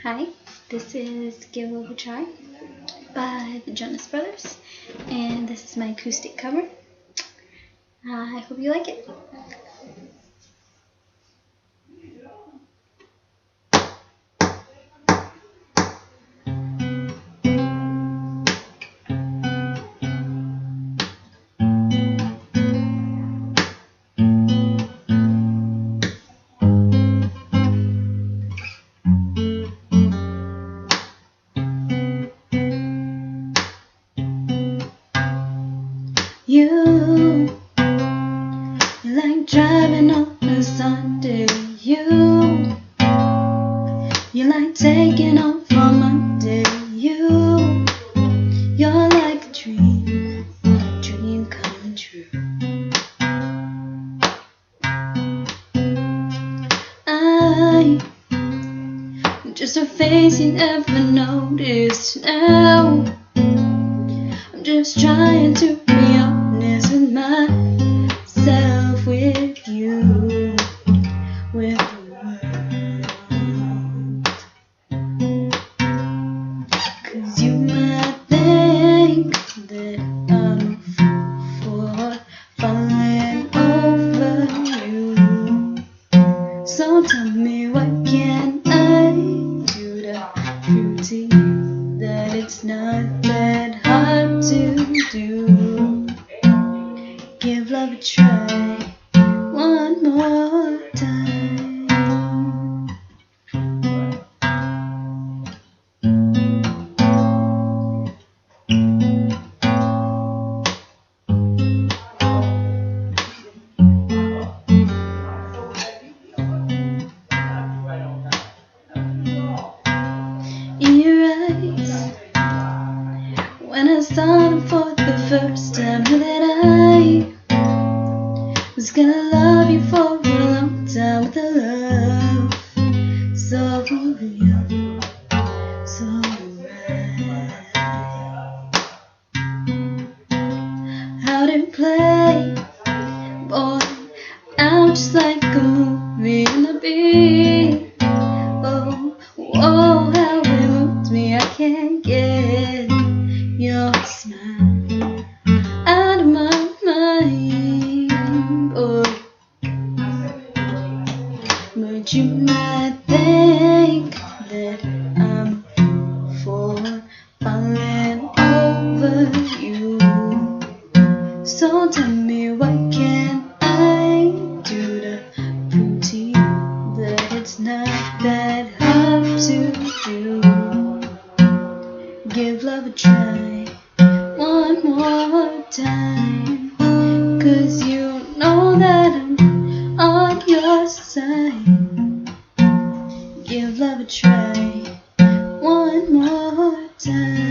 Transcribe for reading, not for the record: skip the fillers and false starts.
Hi, this is Give Love a Try by the Jonas Brothers, and this is my acoustic cover. I hope you like it. You like driving on a Sunday. You like taking off on Monday. You're like a dream coming true. I'm just a face you never noticed now. I'm just trying to be honest with myself, with you, with the world. 'Cause you might think that I'm a fool for falling over you. So tell me, what can I do to prove to you that it's not that hard to do? Give love a try one more time. In your eyes, when I saw them for the first time, knew that I was gonna love you for a long time, with a love so real, so right. How to play, boy, I'm just like a movie in a beat. Oh, whoa, how it moves me, I can't get your smile out of my mind, boy. But you might think that I'm a fool for falling over you. So tell me, what can I do to prove to you that it's not that hard to do? Give love a try one more time, 'cause you know that I'm on your side. Give love a try one more time.